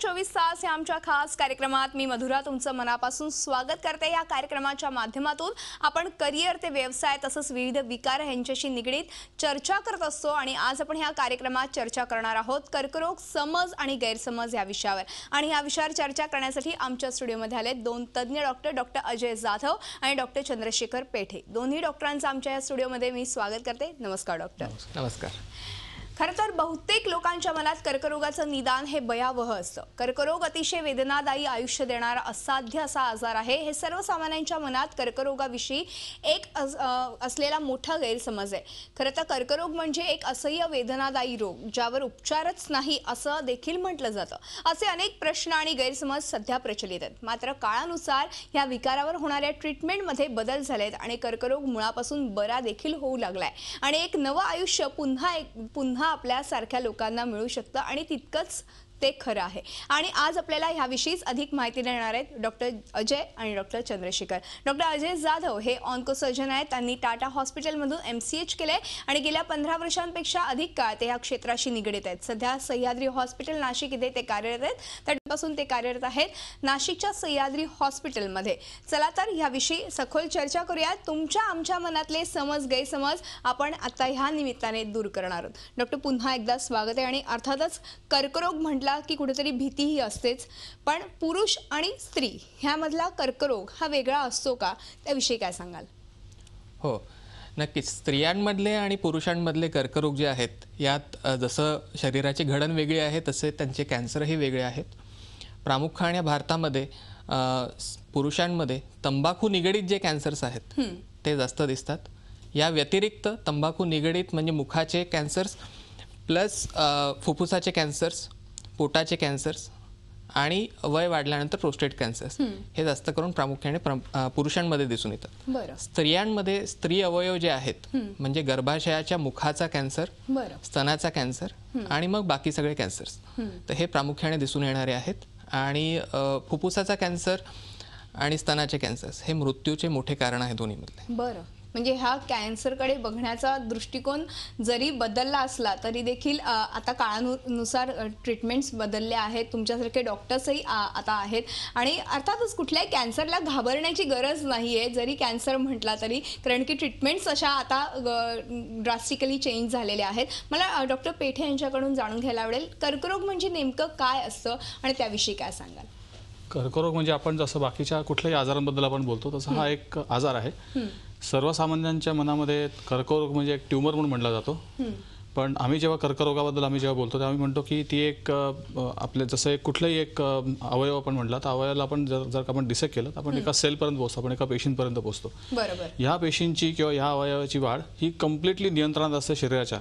24 तास या आमच्या खास कार्यक्रमात मी मधुरा तुमचं मनापासून स्वागत करते। या कार्यक्रमाच्या माध्यमातून आपण करिअर ते व्यवसाय तसंच विविध विकार यांच्याशी निगडीत चर्चा करत असतो आणि आज आपण या कार्यक्रमात चर्चा करणार आहोत कर्करोग समज आणि गैरसमज या विषयावर। आणि या विषयावर चर्चा करण्यासाठी आमच्या स्टुडिओमध्ये आले दोन तज्ञ डॉक्टर अजय जाधव आणि डॉक्टर चंद्रशेखर पेठे। दोन्ही डॉक्टरांचं आमच्या या स्टुडिओमध्ये मी स्वागत करते। नमस्कार डॉक्टर। नमस्कार। खरं तर बहुतेक लोकांच्या मनात कर्करोगाचं निदान हे भयावह असतं। कर्करोग अतिशय वेदनादायी आयुष्य देणारा असाध्य असा आजार आहे। हे सर्वसामान्यांच्या मनात कर्करोगाविषयी एक असलेला मोठा गैरसमज आहे। खरं तर कर्करोग म्हणजे एक असह्य वेदनादायी रोग ज्यावर उपचारच नाही असं देखील म्हटलं जातं। असे अनेक प्रश्न आणि गैरसमज सध्या प्रचलित आहेत। मात्र काळानुसार या विकारावर होणाऱ्या ट्रीटमेंटमध्ये बदल झालेत आणि कर्करोग मुळापासून बरा देखील होऊ लागलाय आणि एक नवं आयुष्य पुन्हा आपल्यासारख्या लोकांना मिळू शकतं आणि तितकंच ते खरं आहे। आणि आज आपल्याला ह्याविषयीच अधिक माहिती देणार आहेत डॉक्टर अजय आणि डॉक्टर चंद्रशेखर। डॉक्टर अजय जाधव हे ऑन्कोसर्जन आहेत। त्यांनी टाटा हॉस्पिटलमधून MCH केले आणि गेल्या 15 वर्षांपेक्षा अधिक काळ ते या क्षेत्राशी निगडीत आहेत। सध्या सह्याद्री हॉस्पिटल नाशिक इथे ते कार्यरत आहेत। त्यापासून ते कार्यरत आहेत नाशिकच्या सह्याद्री हॉस्पिटलमध्ये। चला तर ह्याविषयी सखोल चर्चा करूया। तुमच्या आमच्या मनातले समज गैरसमज आपण आता ह्या निमित्ताने दूर करणार आहोत। डॉक्टर पुन्हा एकदा स्वागत आहे। आणि अर्थातच कर्करोग म्हटला की कुठेतरी भीतीही असतेच, पण पुरुष आणि स्त्री ह्यामधला कर्करोग हा वेगळा असतो का, त्याविषयी काय सांगाल? हो, नक्कीच। स्त्रियांमधले आणि पुरुषांमधले कर्करोग जे आहेत यात जसं शरीराची घडण वेगळी आहे तसे त्यांचे कॅन्सरही वेगळे आहेत। प्रामुख्याने भारतामध्ये पुरुषांमध्ये तंबाखू निगडीत जे कॅन्सर्स आहेत ते जास्त दिसतात। या व्यतिरिक्त तंबाखू निगडीत म्हणजे मुखाचे कॅन्सर्स प्लस फुफ्फुसाचे कॅन्सर्स, पोटाचे कॅन्सर्स आणि वय वाढल्यानंतर प्रोस्टेट कॅन्सर्स हे जास्त करून प्रामुख्याने पुरुषांमध्ये दिसून येतात। बरं। स्त्रियांमध्ये स्त्री अवयव जे आहेत म्हणजे गर्भाशयाच्या मुखाचा कॅन्सर, स्तनाचा कॅन्सर आणि मग बाकी सगळे कॅन्सर्स तर हे प्रामुख्याने दिसून येणारे आहेत। आणि फुफ्फुसाचा कॅन्सर आणि स्तनाचे कॅन्सर्स हे मृत्यूचे मोठे कारण आहे दोन्हीमधले। बरं, म्हणजे ह्या कॅन्सरकडे बघण्याचा दृष्टिकोन जरी बदलला असला तरी देखील आता काळानुसार ट्रीटमेंट्स बदलले आहेत। तुमच्यासारखे डॉक्टर्सही आता आहेत आणि अर्थातच कुठल्याही कॅन्सरला घाबरण्याची गरज नाही आहे जरी कॅन्सर म्हटला तरी, कारण की ट्रीटमेंट्स अशा आता ड्रास्टिकली चेंज झालेल्या आहेत। मला डॉक्टर पेठे यांच्याकडून जाणून घ्यायला आवडेल कर्करोग म्हणजे नेमकं काय असतं आणि त्याविषयी काय सांगाल? कर्करोग म्हणजे आपण जसं बाकीच्या कुठल्याही आजारांबद्दल आपण बोलतो तसा हा एक आजार आहे। सर्वसामान्यांच्या मनामध्ये कर्करोग म्हणजे एक ट्यूमर म्हणून म्हटला जातो, पण आम्ही जेव्हा कर्करोगाबद्दल आम्ही बोलतो तेव्हा आम्ही म्हणतो की ती एक आपले जसं एक कुठलंही एक अवयव आपण म्हटला तर अवयवाला आपण जर का आपण डिसेक्ट केलं तर आपण एका सेलपर्यंत पोहोचतो, आपण एका पेशींपर्यंत पोहोचतो। बरोबर। ह्या पेशींची किंवा ह्या अवयवाची वाढ ही कम्प्लिटली नियंत्रणात असते शरीराच्या।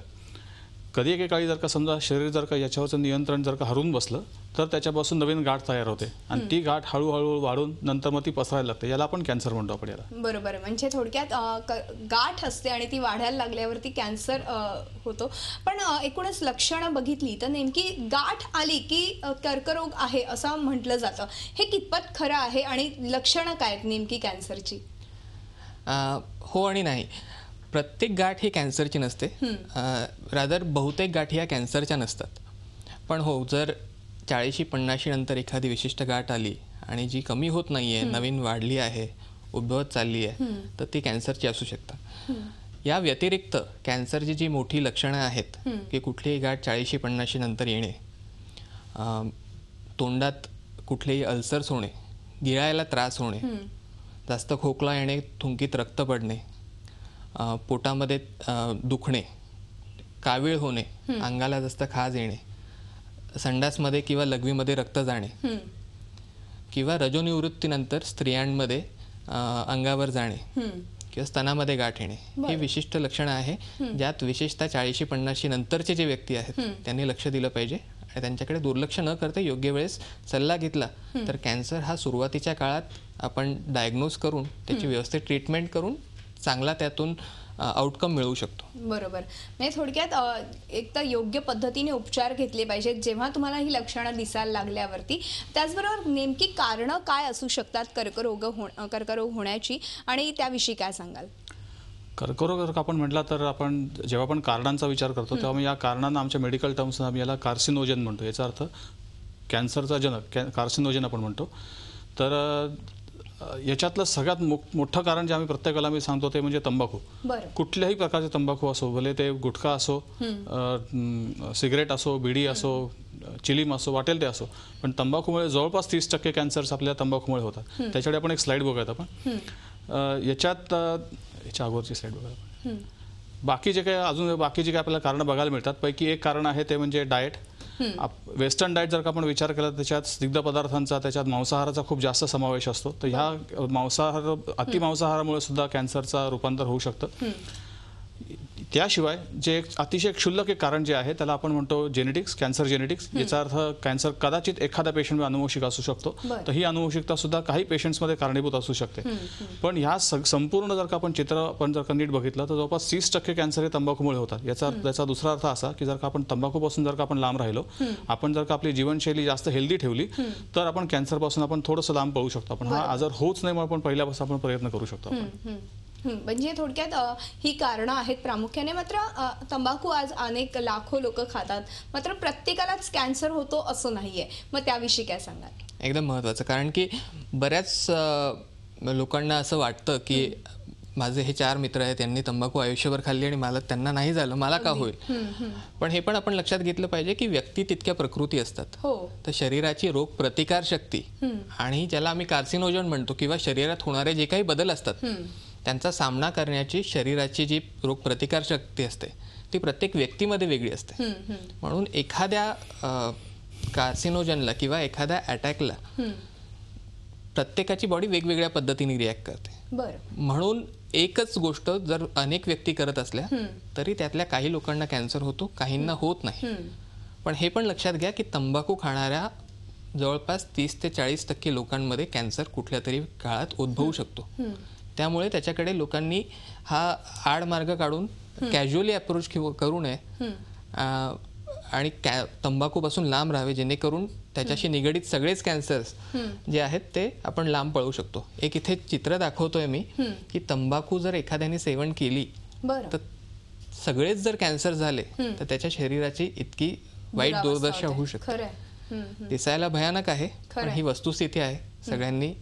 कधी एकेकाळी जर का समजा शरीर जर का याच्यावरचं नियंत्रण जर का हरवून बसलं तर त्याच्यापासून नवीन गाठ तयार होते आणि ती गाठ हळूहळू वाढून नंतर मग ती पसरायला लागते, याला आपण कॅन्सर म्हणतो आपण याला। बरोबर, म्हणजे थोडक्यात गाठ असते आणि ती वाढायला लागल्यावरती कॅन्सर होतो। पण एकूणच लक्षणं बघितली तर नेमकी गाठ आली की कर्करोग आहे असं म्हटलं जातं, हे कितपत खरं आहे आणि लक्षणं काय आहेत नेमकी कॅन्सरची? हो आणि नाही। प्रत्येक गाठ ही कॅन्सरची नसते, रादर बहुतेक गाठी ह्या कॅन्सरच्या नसतात। पण हो, जर 40-50 नंतर एखादी विशिष्ट गाठ आली आणि जी कमी होत नाहीये, नवीन वाढली आहे, उद्भवत चालली आहे तर ती कॅन्सरची असू शकतात। या व्यतिरिक्त कॅन्सरची जी मोठी लक्षणं आहेत की कुठलीही गाठ 40-50 नंतर येणे, तोंडात कुठलेही अल्सर्स होणे, गिळायला त्रास होणे, जास्त खोकला येणे, थुंकीत रक्त पडणे, पोटामध्ये दुखणे, कावीळ होणे, अंगाला जास्त खाज येणे, संडासमध्ये किंवा लघवीमध्ये रक्त जाणे किंवा रजोनिवृत्तीनंतर स्त्रियांमध्ये अंगावर जाणे किंवा स्तनामध्ये गाठ येणे ही विशिष्ट लक्षणं आहे ज्यात विशेषतः 40-50 नंतरचे जे व्यक्ती आहेत त्यांनी लक्ष दिलं पाहिजे आणि त्यांच्याकडे दुर्लक्ष न करता योग्य वेळेस सल्ला घेतला तर कॅन्सर हा सुरुवातीच्या काळात आपण डायग्नोज करून त्याची व्यवस्थित ट्रीटमेंट करून चांगला त्यातून आउटकम मिळवू शकतो। बरोबर, म्हणजे थोडक्यात एक तर योग्य पद्धतीने उपचार घेतले पाहिजेत जेव्हा तुम्हाला ही लक्षणं दिसायला लागल्यावरती। त्याचबरोबर नेमकी कारणं काय असू शकतात कर्करोग होण्याची आणि त्याविषयी काय सांगाल? कर्करोग जर आपण म्हटला तर आपण जेव्हा आपण कारणांचा विचार करतो तेव्हा या कारणांना आमच्या मेडिकल टर्म्स आम्ही याला कार्सिनोजन म्हणतो। याचा अर्थ कॅन्सरचा जनक कार्सिनोजन आपण म्हणतो. तर याच्यातलं सगळ्यात मोठं कारण जे आम्ही प्रत्येकाला मी सांगतो ते म्हणजे तंबाखू. बरं. कुठल्याही प्रकारचे तंबाखू असो, भले ते गुटखा असो, सिगरेट असो, बिडी असो, चिलीम असो, वाटेल ते असो, पण तंबाखूमुळे जवळपास 30% कॅन्सर्स आपल्या तंबाखूमुळे होतात. त्याच्याकडे आपण एक स्लाईड बघूयात आपण. याच्या अगोदरची स्लाईड बघूया आपण. बाकी जे काही अजून बाकीचे काही आपल्याला कारणं बघायला मिळतात. पैकी एक कारण आहे ते म्हणजे डाएट. वेस्टर्न डाएट जर का आपण विचार केला त्याच्यात स्निग्ध पदार्थांचा, त्याच्यात मांसाहाराचा खूप जास्त समावेश असतो. तर ह्या अतिमांसाहारामुळे सुद्धा कॅन्सरचा रूपांतर होऊ शकतं. त्याशिवाय जे एक अतिशय क्षुल्लक एक कारण जे आहे त्याला आपण म्हणतो जेनेटिक्स, कॅन्सर जेनेटिक्स. याचा अर्थ कॅन्सर कदाचित एखाद्या पेशंटमध्ये अनुवंशिक असू शकतो. तर ही अनुवंशिकता सुद्धा काही पेशंट्समध्ये कारणीभूत असू शकते. पण ह्या संपूर्ण जर का आपण जर का नीट बघितलं तर जवळपास 30% कॅन्सर हे तंबाखूमुळे होतात. याचा दुसरा अर्थ असा की जर का आपण तंबाखूपासून जर का आपण लांब राहिलो, आपण जर का आपली जीवनशैली जास्त हेल्दी ठेवली तर आपण कॅन्सरपासून आपण थोडंसं लांब पळू शकतो. आपण हा आजार होऊच नाही म्हणून आपण पहिल्यापासून आपण प्रयत्न करू शकतो. म्हणजे थोडक्यात ही कारणं आहेत प्रामुख्याने. मात्र तंबाखू आज अनेक लाखो लोक खातात, मात्र प्रत्येकालाच कॅन्सर होतो असं नाहीये. मग त्याविषयी काय सांगाल? एकदम महत्त्वाचं, कारण की बऱ्याच लोकांना असं वाटतं की माझे हे 4 मित्र आहेत, त्यांनी तंबाखू आयुष्यभर खाल्ली आणि त्यांना नाही झालं, मला का होईल. पण हे पण आपण लक्षात घेतलं पाहिजे की व्यक्ती तितक्या प्रकृती असतात. तर शरीराची रोग प्रतिकार शक्ती आणि ज्याला आम्ही कार्सिनोजन म्हणतो किंवा शरीरात होणारे जे काही बदल असतात त्यांचा सामना करण्याची शरीराची जी रोग प्रतिकार शक्ती असते ती प्रत्येक व्यक्तीमध्ये वेगळी असते. म्हणून एखाद्या कार्सिनोजनला किंवा एखाद्या अटॅकला प्रत्येकाची बॉडी वेगवेगळ्या पद्धतीने रिॲक्ट करते. म्हणून एकच गोष्ट जर अनेक व्यक्ती करत असल्या तरी त्यातल्या काही लोकांना कॅन्सर होतो, काहींना होत नाही. पण हे पण लक्षात घ्या की तंबाखू खाणाऱ्या जवळपास 30 ते 40% लोकांमध्ये कॅन्सर कुठल्या तरी काळात उद्भवू शकतो. त्यामुळे त्याच्याकडे लोकांनी हा आडमार्ग काढून कॅज्युअली अप्रोच करू नये आणि तंबाखूपासून लांब राहावे, जेणेकरून त्याच्याशी निगडीत सगळेच कॅन्सर्स जे आहेत ते आपण लांब पळू शकतो. एक इथे चित्र दाखवतोय मी की तंबाखू जर एखाद्याने सेवन केली तर सगळेच जर कॅन्सर झाले तर त्याच्या शरीराची इतकी वाईट दुर्दशा होऊ शकते. दिसायला भयानक आहे पण ही वस्तुस्थिती आहे. सगळ्यांनी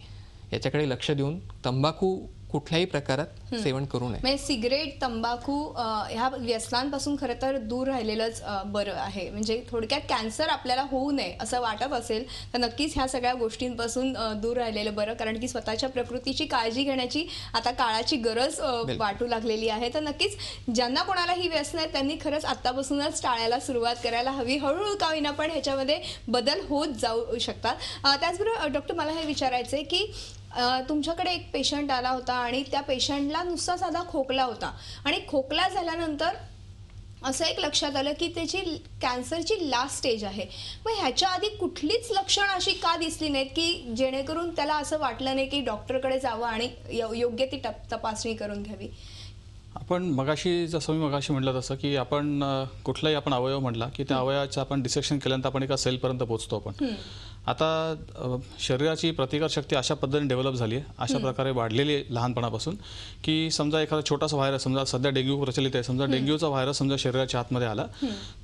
याच्याकडे लक्ष देऊन तंबाखू कुठल्याही प्रकारात सेवन करू नये. म्हणजे सिगरेट, तंबाखू ह्या व्यसनांपासून खरं तर दूर राहिलेलंच बरं आहे. म्हणजे थोडक्यात कॅन्सर आपल्याला होऊ नये असं वाटत असेल तर नक्कीच ह्या सगळ्या गोष्टींपासून दूर राहिलेलं बरं, कारण की स्वतःच्या प्रकृतीची काळजी घेण्याची आता काळाची गरज वाटू लागलेली आहे. तर नक्कीच ज्यांना कोणाला ही व्यसन आहेत त्यांनी खरंच आत्तापासूनच टाळायला सुरुवात करायला हवी. हळूहळू का होईना पण ह्याच्यामध्ये बदल होत जाऊ शकतात. त्याचबरोबर डॉक्टर, मला हे विचारायचं आहे की तुमच्याकडे एक पेशंट आला होता आणि त्या पेशंटला नुसता साधा खोकला होता आणि खोकला झाल्यानंतर असं एक लक्षात आलं की त्याची कॅन्सरची लास्ट स्टेज आहे. मग ह्याच्या आधी कुठलीच लक्षणं अशी का दिसली नाहीत की जेणेकरून त्याला असं वाटलं नाही की डॉक्टरकडे जावं आणि योग्य ती तपासणी करून घ्यावी? आपण जसं मी मगाशी म्हटलं तसं की आपण कुठलाही आपण अवयव म्हटला की त्या अवयवाचं आपण डिसेक्शन केल्यानंतर आपण एका सेलपर्यंत पोहोचतो. आपण आता शरीराची प्रतिकारशक्ती अशा पद्धतीने डेव्हलप झाली आहे, अशा प्रकारे वाढलेली आहे लहानपणापासून की समजा एखादा छोटासा व्हायरस, समजा सध्या डेंग्यू प्रचलित आहे, समजा डेंग्यूचा व्हायरस समजा शरीराच्या आतमध्ये आला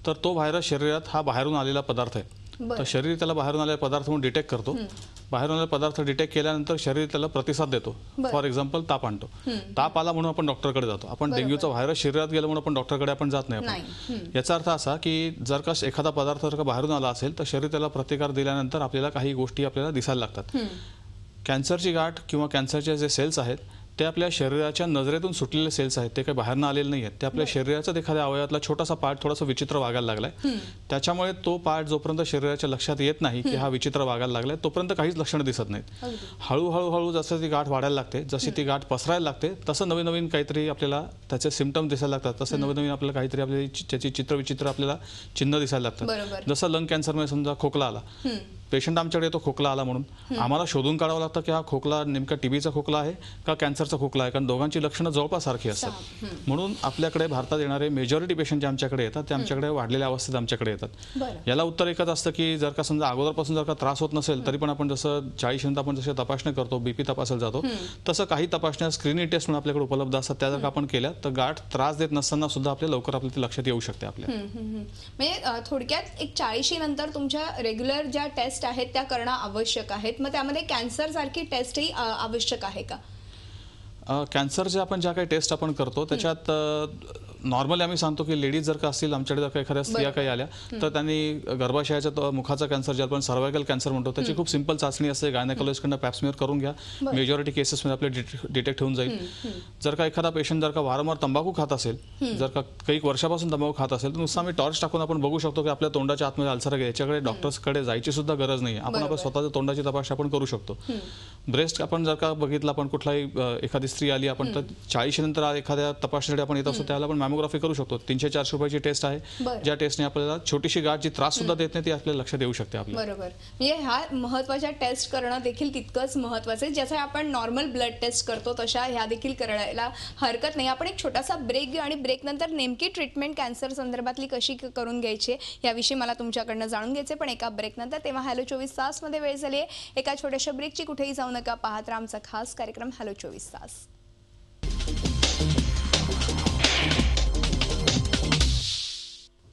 तर तो व्हायरस शरीरात हा बाहेरून आलेला पदार्थ आहे. तर शरीर त्याला बाहेरून आलेला पदार्थ म्हणून डिटेक्ट करतो. बाहेरून आलेला पदार्थ डिटेक्ट केल्यानंतर शरीर त्याला प्रतिसाद देतो. फॉर एक्झाम्पल ताप आणतो. ताप आला म्हणून आपण डॉक्टरकडे जातो. आपण डेंग्यूचा व्हायरस शरीरात गेला म्हणून आपण डॉक्टरकडे आपण जात नाही. याचा अर्थ असा की जर का एखादा पदार्थ जर का बाहेरून आला असेल तर शरीर त्याला प्रतिकार दिल्यानंतर आपल्याला काही गोष्टी आपल्याला दिसायला लागतात. कॅन्सरची गाठ किंवा कॅन्सरचे जे सेल्स आहेत ते आपल्या शरीराच्या नजरेतून सुटलेले सेल्स आहेत, ते काही बाहेरनं आलेले नाही आहेत. ते आपल्या शरीराचा एखाद्या अवयवातला छोटासा पार्ट थोडासा विचित्र वागायला लागलाय. त्याच्यामुळे तो पार्ट जोपर्यंत शरीराच्या लक्षात येत नाही की हा विचित्र वागायला लागलाय तोपर्यंत काहीच लक्षणं दिसत नाहीत. हळूहळू जसं ती गाठ वाढायला लागते, जशी ती गाठ पसरायला लागते तसं नवीन नवीन काहीतरी आपल्याला त्याचे सिम्पटम दिसायला लागतात. तसे नवीन नवीन आपल्याला काहीतरी आपली त्याची चित्रविचित्र आपल्याला चिन्ह दिसायला लागतात. जसं लंग कॅन्सरमध्ये समजा खोकला आला, पेशंट आमच्याकडे येतो खोकला आला म्हणून, आम्हाला शोधून काढावं लागतं की हा खोकला नेमका टीबीचा खोकला आहे का कॅन्सरचा खोकला आहे, कारण दोघांची लक्षणं जवळपास सारखी असतात. म्हणून आपल्याकडे भारतात येणारे मेजॉरिटी पेशंट जे आमच्याकडे येतात ते आमच्याकडे वाढलेल्या अवस्थेत आमच्याकडे येतात. याला उत्तर एकच असतं की जर का समजा अगोदरपासून जर का त्रास होत नसेल तरी पण आपण जसं 40 नंतर आपण जसे तपासणी करतो, बीपी तपासायला जातो, तसं काही तपासण्या स्क्रीनिंग टेस्ट म्हणून आपल्याकडे उपलब्ध असतात. त्या जर का आपण केल्या तर गाठ त्रास देत नसताना सुद्धा आपल्या लवकर आपल्या ती लक्षात येऊ शकते. आपल्या म्हणजे थोडक्यात एक 40 नंतर तुमच्या रेग्युलर ज्या टेस्ट टेस्ट आहेत त्या करणं आवश्यक आहेत, मग त्यामध्ये कॅन्सरसारखी टेस्टही आवश्यक आहे का? कॅन्सरच्या आपण ज्या काही टेस्ट आपण करतो त्याच्यात नॉर्मली आम्ही सांगतो की लेडीज जर का असतील, आमच्याकडे जर का एखाद्या स्त्रिया काही आल्या तर त्यांनी गर्भाशयाच्या मुखाचा कॅन्सर जे आपण सर्वायकल कॅन्सर म्हणतो त्याची खूप सिंपल चाचणी असते. गायनेकॉलॉजिस्टकडनं पॅप स्मिअर करून घ्या, मेजॉरिटी केसेसमध्ये आपले डिटेक्ट होऊन जाईल. जर का एखादा पेशंट जर का वारंवार तंबाखू खात असेल, जर का काही वर्षापासून तंबाखू खात असेल तर नुसतं आम्ही टॉर्च टाकून आपण बघू शकतो की आपल्या तोंडाच्या आतमध्ये अल्सर आहे. याच्याकडे डॉक्टर्सकडे जायची सुद्धा गरज नाही. आपण आपल्या स्वतःच्या तोंडाची तपासणी आपण करू शकतो. ब्रेस्ट आपण जर का बघितलं, आपण कुठलाही एखादी स्त्री आली, आपण तर 40 नंतर एखाद्या तपासणीसाठी आपण येत असतो त्याला आपण मॅमोग्राफी करू शकतो. 300-400 रुपयाची टेस्ट आहे, ज्या टेस्टने आपल्याला छोटीशी गाठ जी त्रास सुद्धा देत नाही ती आपल्याला लक्षात येऊ शकते आपल्याला. बरोबर. म्हणजे ह्या महत्त्वाच्या टेस्ट करणं देखील तितकंच महत्त्वाचं आहे. जसं आपण नॉर्मल ब्लड टेस्ट करतो तशा ह्या देखील करायला हरकत नाही. आपण एक छोटासा ब्रेक घेऊ आणि ब्रेक नंतर नेमकी ट्रीटमेंट कॅन्सर संदर्भातली कशी करून घ्यायची याविषयी मला तुमच्याकडनं जाणून घ्यायचे, पण एका ब्रेक नंतर. तेव्हा हॅलो 24 तासमध्ये वेळ झाली आहे एका छोट्याशा ब्रेकची. कुठेही जाऊ नका, पाहत राहा आमचा खास कार्यक्रम हॅलो 24 तास.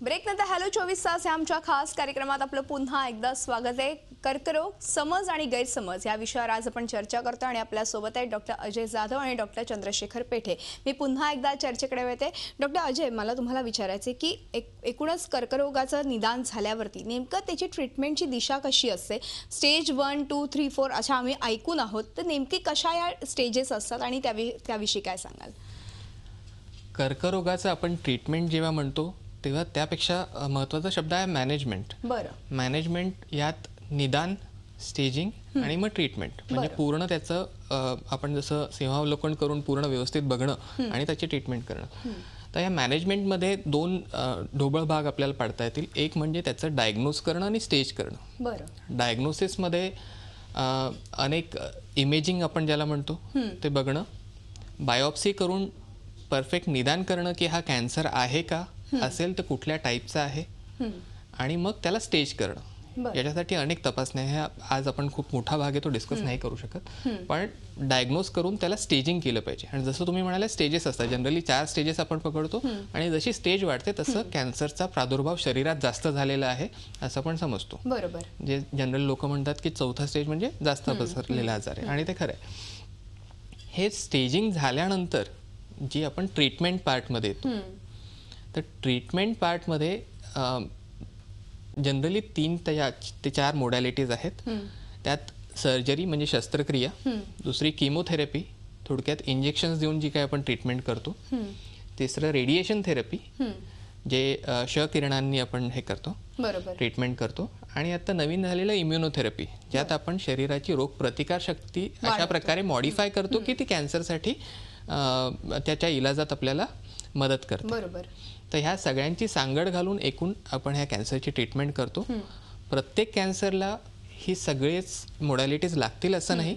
ब्रेक नंतर हॅलो 24 तास या आमच्या खास कार्यक्रमात आपलं पुन्हा एकदा स्वागत आहे. कर्करोग, समज आणि गैरसमज या विषयावर आज आपण चर्चा करतो आणि आपल्यासोबत आहेत डॉक्टर अजय जाधव आणि डॉक्टर चंद्रशेखर पेठे. मी पुन्हा एकदा चर्चेकडे वळते. डॉक्टर अजय, मला तुम्हाला विचारायचं आहे की एकूणच कर्करोगाचं निदान झाल्यावरती नेमकं त्याची ट्रीटमेंटची दिशा कशी असते? स्टेज 1, 2, 3, 4 अशा आम्ही ऐकून आहोत, तर नेमकी कशा या स्टेजेस असतात आणि त्याविषयी काय सांगाल? कर्करोगाचं आपण ट्रीटमेंट जेव्हा म्हणतो तेव्हा त्यापेक्षा महत्त्वाचा शब्द आहे मॅनेजमेंट. बरं. मॅनेजमेंट यात निदान, स्टेजिंग आणि मग ट्रीटमेंट, म्हणजे पूर्ण त्याचं आपण जसं सिंहावलोकन करून पूर्ण व्यवस्थित बघणं आणि त्याची ट्रीटमेंट करणं. तर या मॅनेजमेंटमध्ये 2 ढोबळ भाग आपल्याला पाडता येतील. एक म्हणजे त्याचं डायग्नोज करणं आणि स्टेज करणं. बरं. डायग्नोसिसमध्ये अनेक इमेजिंग आपण ज्याला म्हणतो ते बघणं, बायोप्सी करून परफेक्ट निदान करणं की हा कॅन्सर आहे का, असेल तर कुठल्या टाईपचा आहे, आणि मग त्याला स्टेज करणं. याच्यासाठी अनेक तपासण्या, ह्या आज आपण खूप मोठा भाग आहे तो डिस्कस नाही करू शकत, पण डायग्नोज करून त्याला स्टेजिंग केलं पाहिजे. आणि जसं तुम्ही म्हणाले स्टेजेस असतात, जनरली 4 स्टेजेस आपण पकडतो आणि जशी स्टेज वाढते तसं कॅन्सरचा प्रादुर्भाव शरीरात जास्त झालेला आहे असं आपण समजतो. बरोबर. जे जनरल लोक म्हणतात की 4था स्टेज म्हणजे जास्त पसरलेला आजार आहे, आणि ते खरं आहे. हे स्टेजिंग झाल्यानंतर जी आपण ट्रीटमेंट पार्टमध्ये येतो, तर ट्रीटमेंट पार्टमध्ये जनरली 3 ते 4 मोडॅलिटीज आहेत. त्यात सर्जरी म्हणजे शस्त्रक्रिया, दुसरी किमोथेरपी, थोडक्यात इंजेक्शन्स देऊन जी काय आपण ट्रीटमेंट करतो, तिसरं रेडिएशन थेरपी जे किरणांनी आपण हे करतो, बरोबर, ट्रीटमेंट करतो, आणि आता नवीन झालेलं इम्युनोथेरपी ज्यात आपण शरीराची रोगप्रतिकार शक्ती अशा प्रकारे मॉडिफाय करतो की ती कॅन्सरसाठी त्याच्या इलाजात आपल्याला मदत करते. बरोबर. तर ह्या सगळ्यांची सांगड घालून एकूण आपण ह्या कॅन्सरची ट्रीटमेंट करतो. प्रत्येक कॅन्सरला ही सगळेच मोडॅलिटीज लागतील असं नाही,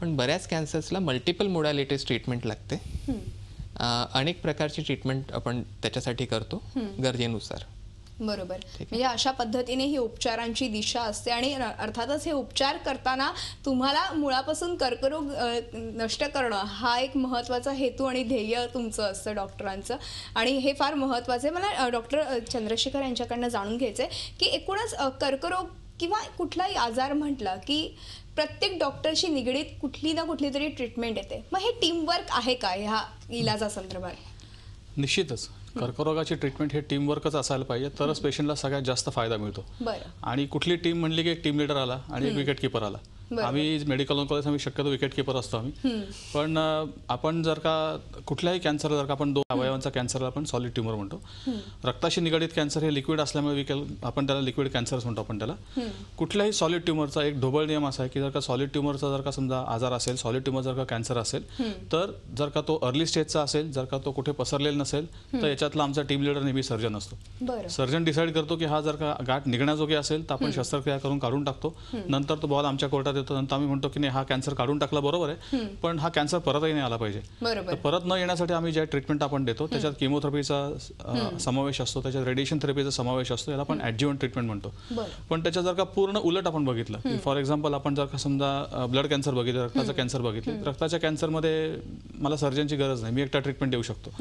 पण बऱ्याच कॅन्सर्सला मल्टिपल मोडॅलिटीज ट्रीटमेंट लागते. अनेक प्रकारची ट्रीटमेंट आपण त्याच्यासाठी करतो गरजेनुसार. बरोबर. म्हणजे अशा पद्धतीने ही उपचारांची दिशा असते आणि अर्थातच हे उपचार करताना तुम्हाला मुळापासून कर्करोग नष्ट करणं हा एक महत्त्वाचा हेतू आणि ध्येय तुमचं असतं डॉक्टरांचं, आणि हे फार महत्त्वाचं आहे. मला डॉक्टर चंद्रशेखर यांच्याकडनं जाणून घ्यायचं आहे की एकूणच कर्करोग किंवा कुठलाही आजार म्हटलं की प्रत्येक डॉक्टरशी निगडीत कुठली ना कुठली तरी ट्रीटमेंट येते. मग हे टीमवर्क आहे का ह्या इलाजासंदर्भात? निश्चितच कर्करोगाची ट्रीटमेंट हे टीमवर्कच असायला पाहिजे, तरच पेशंटला सगळ्यात जास्त फायदा मिळतो. बरं. आणि कुठली टीम म्हणली की एक टीम लीडर आला आणि एक विकेट किपर आला. आम्ही मेडिकल ऑन्कॉलॉजिस्ट आम्ही शक्यतो विकेट किपर असतो आम्ही. पण आपण जर का कुठल्याही कॅन्सर, जर का आपण 2 अवयवांचा कॅन्सरला आपण सॉलिड ट्युमर म्हणतो. रक्ताशी निगडीत कॅन्सर हे लिक्विड असल्यामुळे आपण त्याला लिक्विड कॅन्सरच म्हणतो आपण त्याला. कुठल्याही सॉलिड ट्युमरचा एक ढोबळ नियम असा आहे की जर का सॉलिड ट्युमरचा जर का समजा आजार असेल, सॉलिड ट्युमर जर का कॅन्सर असेल, तर जर का तो अर्ली स्टेजचा असेल, जर का तो कुठे पसरलेला नसेल, तर याच्यातला आमचा टीम लीडर नेहमी सर्जन असतो. सर्जन डिसाईड करतो की हा जर का गाठ निघण्याजोगे असेल तर आपण शस्त्रक्रिया करून काढून टाकतो. नंतर तो बॉल आमच्या कोर्टात येतो. नंतर आम्ही म्हणतो की नाही, हा कॅन्सर काढून टाकला बरोबर आहे, पण हा कॅन्सर परतही नाही आला पाहिजे. तर परत न येण्यासाठी आम्ही ज्या ट्रीटमेंट आपण देतो त्याच्यात किमोथेरपीचा समावेश असतो, त्याच्यात रेडिएशन थेरपीचा समावेश असतो. याला आपण ॲडज्युव्हंट ट्रीटमेंट म्हणतो. पण त्याच्यात जर का पूर्ण उलट आपण बघितलं, फॉर एक्झाम्पल आपण जर का समजा ब्लड कॅन्सर बघितलं, रक्ताचं कॅन्सर बघितलं, रक्ताच्या कॅन्सरमध्ये मला सर्जनची गरज नाही, मी एकटा ट्रीटमेंट देऊ शकतो.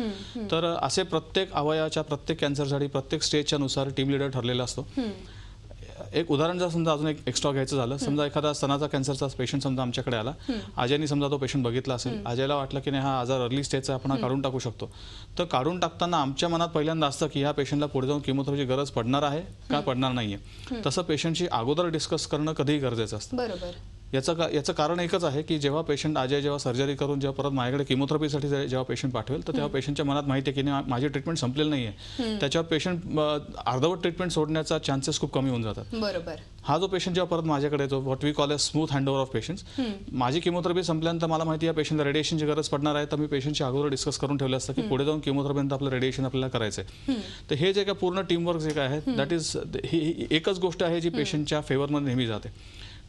तर असे प्रत्येक अवयवाच्या प्रत्येक कॅन्सरसाठी प्रत्येक स्टेजच्या नुसार टीम लीडर ठरलेला असतो. एक उदाहरण जर समजा अजून एक एक्स्ट्रा घ्यायचं झालं, समजा एखादा स्तनाचा कॅन्सरचा पेशंट समजा आमच्याकडे आला, अजयनी समजा तो पेशंट बघितला असेल, अजयला वाटलं की नाही हा आजार अर्ली स्टेजचा आपण हा काढून टाकू शकतो, तर काढून टाकताना आमच्या मनात पहिल्यांदा असतं की ह्या पेशंटला पुढे जाऊन किमोथेरपीची गरज पडणार आहे का पडणार नाहीये. तसं पेशंटशी अगोदर डिस्कस करणं कधीही गरजेचं असतं. बरोबर. याचं कारण एकच आहे की जेव्हा पेशंट अजय जेव्हा सर्जरी करून जेव्हा परत माझ्याकडे किमोथेरपीसाठी जेव्हा पेशंट पाठवेल, तर तेव्हा पेशंटच्या मनात माहिती आहे की नाही माझी ट्रीटमेंट संपलेली नाही आहे, त्याच्यावर पेशंट अर्धवट ट्रीटमेंट सोडण्याचा चान्सेस खूप कमी होऊन जातात. बरोबर. हा जो पेशंट जेव्हा परत माझ्याकडे येतो, what we call a smooth handover of patients, माझी किमोथेरपी संपल्यानंतर मला माहिती आहे पेशंटला रेडिएशनची गरज पडणार आहे, तर मी पेशंटची अगोदर डिस्कस करून ठेवलं असतं की पुढे जाऊन किमोथेरपीनंतर आपलं रेडिएशन आपल्याला करायचं आहे. तर हे जे काय पूर्ण टीमवर्क जे काय आहे, दॅट इज ही एकच गोष्ट आहे जी पेशंटच्या फेवरमध्ये नेहमी जाते.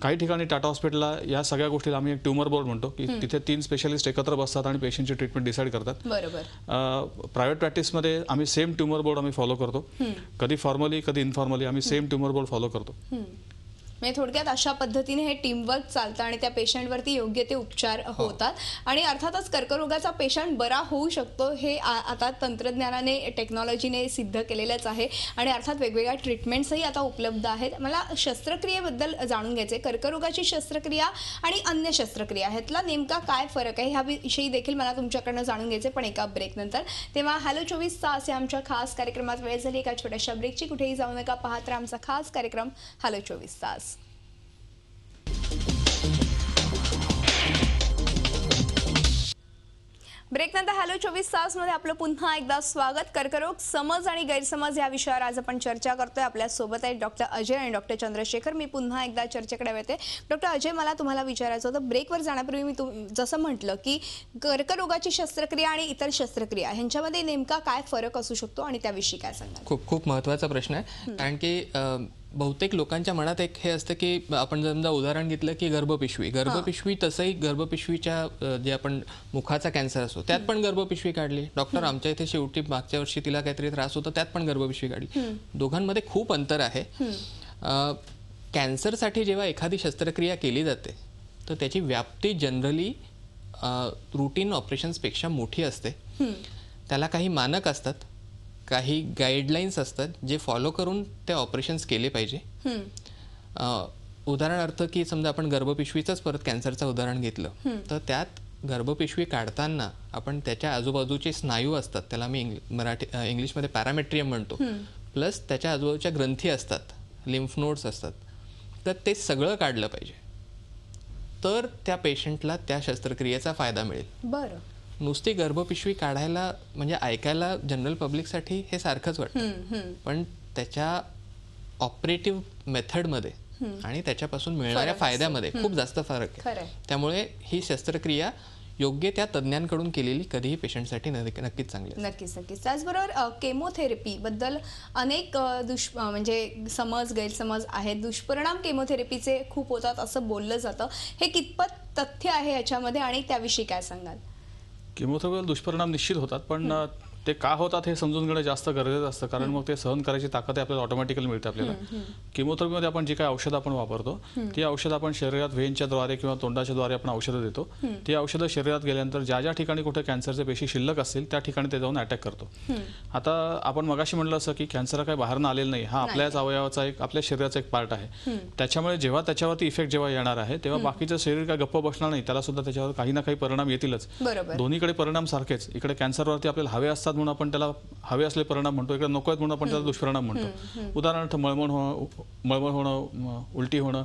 काही ठिकाणी टाटा हॉस्पिटलला या सगळ्या गोष्टीला आम्ही एक ट्यूमर बोर्ड म्हणतो की तिथे 3 स्पेशालिस्ट एकत्र बसतात आणि पेशंटची ट्रीटमेंट डिसाईड करतात. बरोबर. प्रायव्हेट प्रॅक्टिसमध्ये आम्ही सेम ट्यूमर बोर्ड आम्ही फॉलो करतो, कधी फॉर्मली कधी इनफॉर्मली आम्ही सेम ट्यूमर बोर्ड फॉलो करतो. म्हणजे थोडक्यात अशा पद्धतीने हे टीमवर्क चालतं आणि त्या पेशंटवरती योग्य ते उपचार होतात आणि अर्थातच कर्करोगाचा पेशंट बरा होऊ शकतो हे आता तंत्रज्ञानाने टेक्नॉलॉजीने सिद्ध केलेलंच आहे आणि अर्थात वेगवेगळ्या ट्रीटमेंट्सही आता उपलब्ध आहेत. मला शस्त्रक्रियेबद्दल जाणून घ्यायचे, कर्करोगाची शस्त्रक्रिया आणि अन्य शस्त्रक्रिया ह्यातला नेमका काय फरक आहे ह्याविषयी देखील मला तुमच्याकडनं जाणून घ्यायचे, पण एका ब्रेक नंतर. तेव्हा हॅलो 24 तास या आमच्या खास कार्यक्रमात वेळ झाली एका छोट्याशा ब्रेकची. कुठेही जाऊ नका, पाहत राहा आमचा खास कार्यक्रम हॅलो 24 तास. ब्रेकनंतर हॅलो 24 तासमध्ये आपलं पुन्हा एकदा स्वागत. कर्करोग समज आणि गैरसमज या विषयावर आज आपण चर्चा करतोय. आपल्या सोबत आहेत डॉक्टर अजय आणि डॉक्टर चंद्रशेखर. मी पुन्हा एकदा चर्चेकडे वळते. डॉक्टर अजय, मला तुम्हाला विचारायचं होतं, ब्रेकवर जाण्यापूर्वी मी जसं म्हटलं की कर्करोगाची शस्त्रक्रिया आणि इतर शस्त्रक्रिया ह्यांच्यामध्ये नेमका काय फरक असू शकतो आणि त्याविषयी काय सांगाल? खूप महत्त्वाचा प्रश्न आहे, कारण की बहुतेक लोकांच्या मनात एक हे असतं की आपण समजा उदाहरण घेतलं की गर्भपिशवी तसंही गर्भपिशवीच्या जे आपण मुखाचा कॅन्सर असतो त्यात पण गर्भपिशवी काढली. डॉक्टर आमच्या इथे शेवटी मागच्या वर्षी तिला काहीतरी त्रास होता, त्यात पण गर्भपिशवी काढली. दोघांमध्ये खूप अंतर आहे. कॅन्सरसाठी जेव्हा एखादी शस्त्रक्रिया केली जाते तर त्याची व्याप्ती जनरली रुटीन ऑपरेशन्सपेक्षा मोठी असते. त्याला काही मानक असतात, काही गाईडलाईन्स असतात जे फॉलो करून ते ऑपरेशन्स केले पाहिजे. उदाहरणार्थ की समजा आपण गर्भपिशवीचंच परत कॅन्सरचं उदाहरण घेतलं तर त्यात गर्भपिशवी काढताना आपण त्याच्या आजूबाजूचे स्नायू असतात, त्याला मी इंग्लिशमध्ये पॅरामेट्रियम म्हणतो, प्लस त्याच्या आजूबाजूच्या ग्रंथी असतात, लिम्फ नोड्स असतात, तर ते सगळं काढलं पाहिजे. तर त्या पेशंटला त्या शस्त्रक्रियेचा फायदा मिळेल. बरं. नुसती गर्भपिशवी काढायला म्हणजे ऐकायला जनरल पब्लिकसाठी हे सारखंच वाटतं, पण त्याच्या ऑपरेटिव्ह मेथडमध्ये आणि त्याच्यापासून मिळणाऱ्या फायद्यामध्ये खूप जास्त फरक आहे. त्यामुळे ही शस्त्रक्रिया योग्य त्या तज्ज्ञांकडून केलेली कधीही पेशंटसाठी नक्कीच चांगली. नक्कीच. त्याचबरोबर केमोथेरपी बद्दल अनेक म्हणजे गैरसमज आहेत. दुष्परिणाम केमोथेरपीचे खूप होतात असं बोललं जातं. हे कितपत तथ्य आहे याच्यामध्ये आणि त्याविषयी काय सांगाल? किमोथेरपीवर दुष्परिणाम निश्चित होतात, पण ते का होतात हे समजून घेणं जास्त गरजेचं असतं, कारण मग ते सहन करायची ताकद आपल्याला ऑटोमॅटिकली मिळते. आपल्याला किमोथेरपीमध्ये आपण जी काही औषधं आपण वापरतो ती औषधं आपण शरीरात व्हेनच्या द्वारे किंवा तोंडाच्या द्वारे आपण औषधं देतो. ती औषधं शरीरात गेल्यानंतर ज्या ज्या ठिकाणी कुठे कॅन्सरचे पेशी शिल्लक असतील त्या ठिकाणी ते जाऊन अटॅक करतो. आता आपण मगाशी म्हणलं असं की कॅन्सर काही बाहेरनं आलेलं नाही, हा आपल्याच अवयवाचा एक, आपल्या शरीराचा एक पार्ट आहे. त्याच्यामुळे जेव्हा त्याच्यावरती इफेक्ट जेव्हा येणार आहे तेव्हा बाकीचं शरीर काय गप्प बसणार नाही, त्याला सुद्धा त्याच्यावर काही ना काही परिणाम येतीलच. दोन्हीकडे परिणाम सारखेच. इकडे कॅन्सरवरती आपल्याला हवे असतात म्हणून आपण त्याला हवे असले परिणाम म्हणतो, इकडे नको आहेत म्हणून आपण त्याला दुष्परिणाम म्हणतो. उदाहरणार्थ मळमळ होणं, उलटी होणं,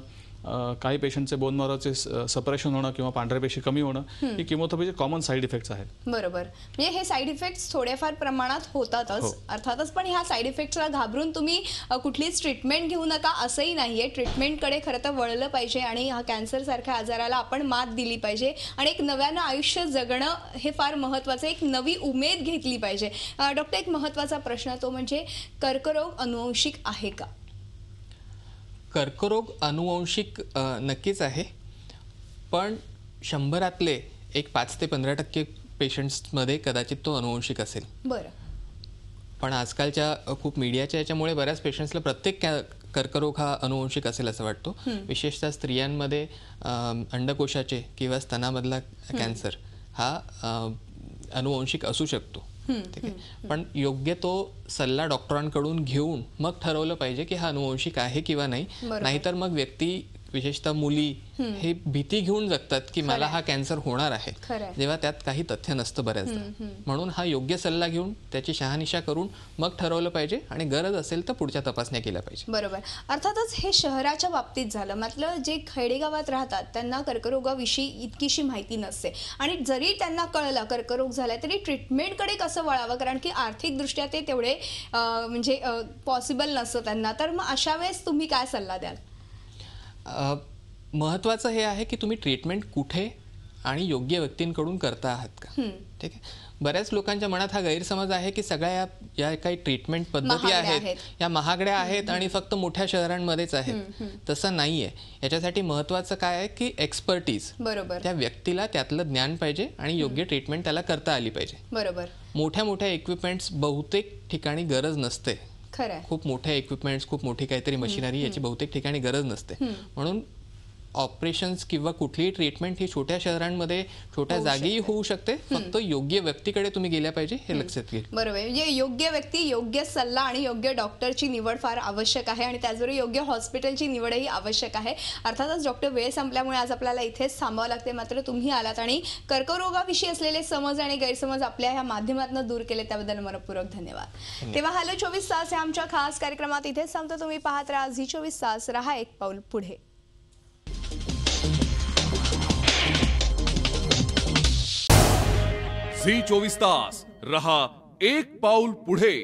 काही पेशंटचे बोन मॅरोचे सपरेशन होणं किंवा पांढऱ्या पेशी कमी होणं ही किमोथेरपीचे कॉमन साईड इफेक्ट्स आहेत. बरोबर. म्हणजे हे साईड इफेक्ट्स थोडेफार प्रमाणात होतातच अर्थातच, पण ह्या साईड इफेक्ट्सला घाबरून तुम्ही कुठलीच ट्रीटमेंट घेऊ नका असंही नाहीये. ट्रीटमेंटकडे खरं तर वळलं पाहिजे आणि हा कॅन्सर सारख्या आजाराला आपण मात दिली पाहिजे आणि एक नव्यानं आयुष्य जगणं हे फार महत्त्वाचं, एक नवी उमेद घेतली पाहिजे. डॉक्टर, एक महत्त्वाचा प्रश्न तो म्हणजे कर्करोग अनुवंशिक आहे का? कर्करोग अनुवंशिक नक्कीच आहे, पण 100रातले एक 5 ते 15% पेशंट्समध्ये कदाचित तो अनुवंशिक असेल. बरं. पण आजकालच्या खूप मीडियाच्या याच्यामुळे बऱ्याच पेशंट्सला प्रत्येक कर्करोग हा अनुवंशिक असेल असं वाटतो. विशेषतः स्त्रियांमध्ये अंडकोशाचे किंवा स्तनामधला कॅन्सर हा अनुवंशिक असू शकतो. ठीक आहे, पण योग्य तो सल्ला डॉक्टरांकडून घेऊन मग ठरवलं पाहिजे की हा अनुवंशिक आहे किंवा नाही. बरोबर. नाहीतर मग व्यक्ती, विशेषतः मुली, हे भीती घेऊन जगतात की मला हा कॅन्सर होणार आहे, खरंय. जेव्हा त्यात काही तथ्य नसतं बऱ्याचदा. म्हणून हा योग्य सल्ला घेऊन त्याची शहानिशा करून मग ठरवलं पाहिजे आणि गरज असेल तर पुढच्या तपासण्या केल्या पाहिजे. बरोबर. अर्थातच हे शहराच्या बाबतीत झालं, मात्र जे खेडेगावात राहतात त्यांना कर्करोगाविषयी इतकीशी माहिती नसते आणि जरी त्यांना कळलं कर्करोग झालाय तरी ट्रीटमेंटकडे कसं वळावं, कारण की आर्थिकदृष्ट्या ते तेवढे म्हणजे पॉसिबल नसतं त्यांना. तर मग अशा वेळेस तुम्ही काय सल्ला द्याल? महत्त्वाचं हे आहे की तुम्ही ट्रीटमेंट कुठे आणि योग्य व्यक्तींकडून करता आहात का. ठीक आहे. बऱ्याच लोकांच्या मनात हा गैरसमज आहे की सगळ्या या काही ट्रीटमेंट पद्धती महागड्या आहेत आहेत. या महागड्या आहेत आणि फक्त मोठ्या शहरांमध्येच आहेत. तसं नाहीये. याच्यासाठी महत्त्वाचं काय आहे की एक्सपर्टीज, बरोबर त्या व्यक्तीला त्यातलं ज्ञान पाहिजे आणि योग्य ट्रीटमेंट त्याला करता आली पाहिजे. बरोबर. मोठ्या मोठ्या इक्विपमेंट्स बहुतेक ठिकाणी गरज नसते. खरंय. खूप मोठ्या इक्विपमेंट्स, खूप मोठी काहीतरी मशिनरी याची बहुतेक ठिकाणी गरज नसते. म्हणून ऑपरेशन्स किंवा कुठलीही ट्रीटमेंट ही छोट्या शहरांमध्ये छोट्या जागीही होऊ शकते. फक्त योग्य व्यक्तीकडे तुम्ही गेल्या पाहिजे हे लक्षात घ्या. बरोबर. म्हणजे योग्य व्यक्ती, योग्य सल्ला आणि योग्य डॉक्टरची निवड फार आवश्यक आहे आणि त्याचबरोबर योग्य हॉस्पिटलची निवडही आवश्यक आहे. अर्थातच डॉक्टर, वेळ संपल्यामुळे आज आपल्याला इथेच थांबावं लागते, मात्र तुम्ही आलात आणि कर्करोगाविषयी असलेले समज आणि गैरसमज आपल्या ह्या माध्यमातून दूर केले त्याबद्दल मनपूर्वक धन्यवाद. तेव्हा हॅलो 24 तास या आमच्या खास कार्यक्रमात इथेच थांबतो. तुम्ही पाहत राहा झी 24 तास, रहा एक पाऊल पुढे. झी 24 तास, रहा एक पाऊल पुढे.